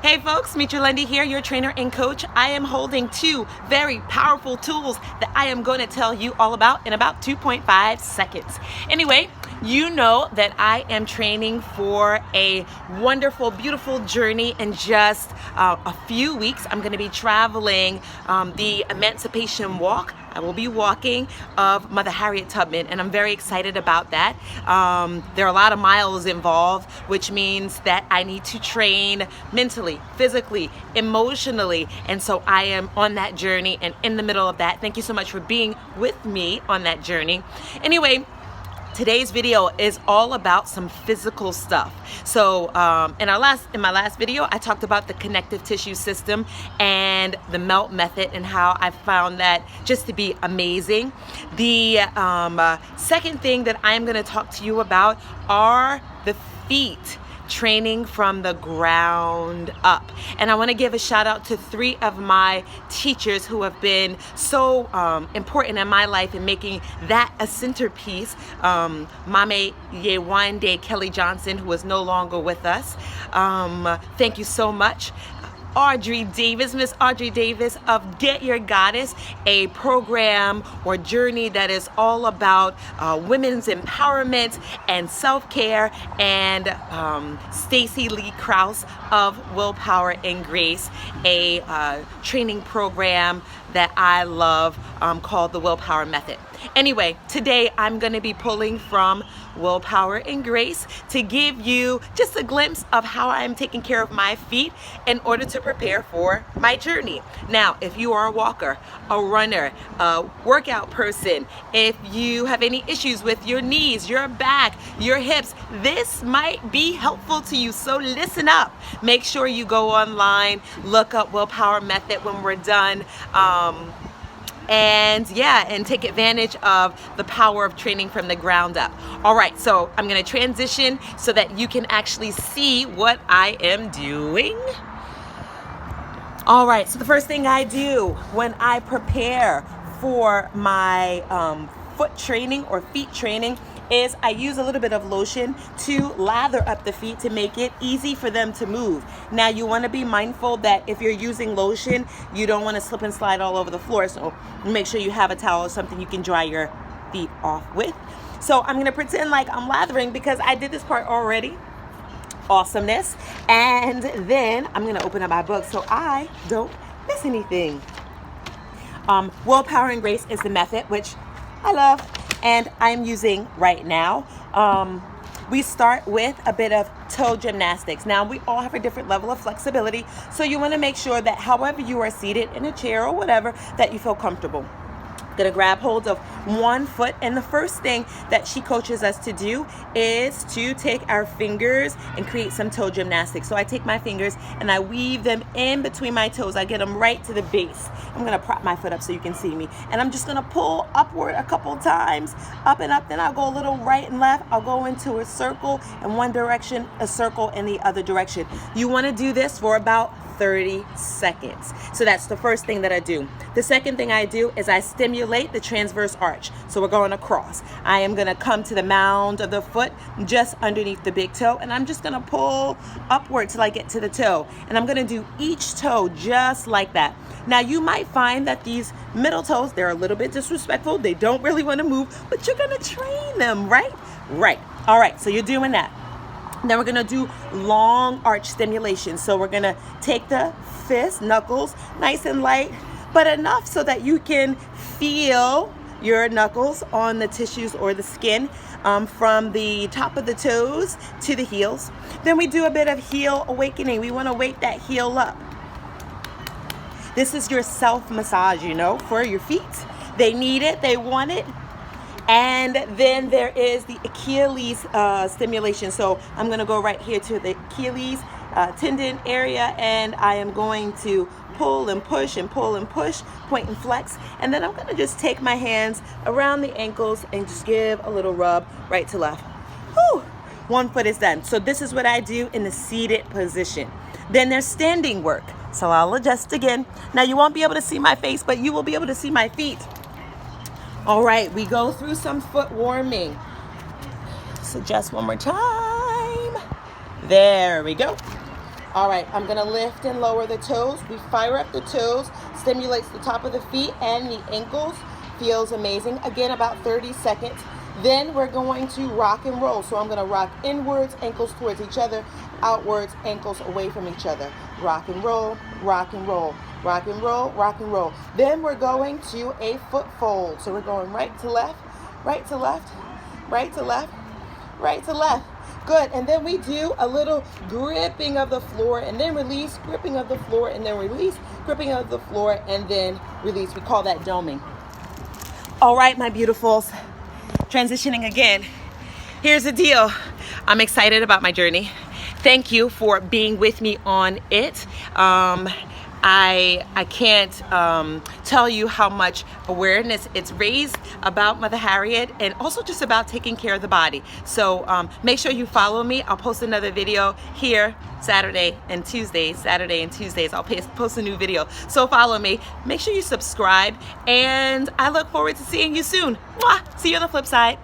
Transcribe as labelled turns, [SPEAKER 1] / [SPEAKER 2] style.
[SPEAKER 1] Hey folks, Mitra Lundy here, your trainer and coach. I am holding two very powerful tools that I am going to tell you all about in about 2.5 seconds. Anyway, you know that I am training for a wonderful, beautiful journey in just a few weeks. I'm going to be traveling the Emancipation Walk. I will be walking of Mother Harriet Tubman, and I'm very excited about that. There are a lot of miles involved, which means that I need to train mentally, physically, emotionally, and so I am on that journey and in the middle of that. Thank you so much for being with me on that journey. Anyway, today's video is all about some physical stuff. So in my last video, I talked about the connective tissue system and the melt method and how I found that just to be amazing. The second thing that I'm going to talk to you about are the feet. Training from the ground up. And I want to give a shout out to three of my teachers who have been so important in my life in making that a centerpiece. Mame Yewande Kelly Johnson, who is no longer with us. Thank you so much. Audrey Davis, Miss Audrey Davis of Get Your Goddess, a program or journey that is all about women's empowerment and self-care, and Stacy Lee Krause of Willpower and Grace, a training program that I love called the Willpower Method. Anyway, today I'm going to be pulling from Willpower and Grace to give you just a glimpse of how I'm taking care of my feet in order to prepare for my journey. Now, if you are a walker, a runner, a workout person, if you have any issues with your knees, your back, your hips, this might be helpful to you. So listen up. Make sure you go online, look up Willpower Method when we're done. And take advantage of the power of training from the ground up. All right, so I'm going to transition so that you can actually see what I am doing. All right, so the first thing I do when I prepare for my foot training or feet training is I use a little bit of lotion to lather up the feet to make it easy for them to move. Now, you want to be mindful that if you're using lotion, you don't want to slip and slide all over the floor. So make sure you have a towel or something you can dry your feet off with. So I'm going to pretend like I'm lathering because I did this part already. Awesomeness. And then I'm going to open up my book so I don't miss anything. Willpower and Grace is the method, which I love and I'm using right now. We start with a bit of toe gymnastics. Now, we all have a different level of flexibility, so you want to make sure that however you are seated in a chair or whatever, that you feel comfortable. Gonna grab hold of one foot, and the first thing that she coaches us to do is to take our fingers and create some toe gymnastics. So I take my fingers and I weave them in between my toes. I get them right to the base. I'm gonna prop my foot up so you can see me, and I'm just gonna pull upward a couple times, up and up. Then I'll go a little right and left. I'll go into a circle in one direction, a circle in the other direction. You want to do this for about 30 seconds. So that's the first thing that I do. The second thing I do is I stimulate the transverse arch. So we're going across. I am going to come to the mound of the foot just underneath the big toe, and I'm just going to pull upward till I get to the toe. And I'm going to do each toe just like that. Now, you might find that these middle toes, they're a little bit disrespectful. They don't really want to move, but you're going to train them, right? Right. All right. So you're doing that. Then we're gonna do long arch stimulation. So we're gonna take the fist, knuckles, nice and light, but enough so that you can feel your knuckles on the tissues or the skin from the top of the toes to the heels. Then we do a bit of heel awakening. We wanna wake that heel up. This is your self-massage, for your feet. They need it, they want it. And then there is the Achilles stimulation. So I'm going to go right here to the Achilles tendon area, and I am going to pull and push and pull and push, point and flex. And then I'm going to just take my hands around the ankles and just give a little rub right to left. Whew. One foot is done. So this is what I do in the seated position. Then there's standing work. So I'll adjust again. Now you won't be able to see my face, but you will be able to see my feet. All right, we go through some foot warming. So just one more time. There we go. All right, I'm gonna lift and lower the toes. We fire up the toes, stimulates the top of the feet and the ankles. Feels amazing. Again, about 30 seconds. Then we're going to rock and roll. So I'm gonna rock inwards, ankles towards each other, outwards, ankles away from each other. Rock and roll, rock and roll, rock and roll, rock and roll. Then we're going to a foot fold. So we're going right to left, right to left, right to left, right to left. Good, and then we do a little gripping of the floor and then release, gripping of the floor and then release, gripping of the floor and then release. We call that doming. All right, my beautifuls, transitioning again. Here's the deal. I'm excited about my journey. Thank you for being with me on it. I can't tell you how much awareness it's raised about Mother Harriet and also just about taking care of the body. So make sure you follow me. I'll post another video here Saturday and Tuesdays. I'll post a new video. So follow me. Make sure you subscribe and I look forward to seeing you soon. Mwah! See you on the flip side.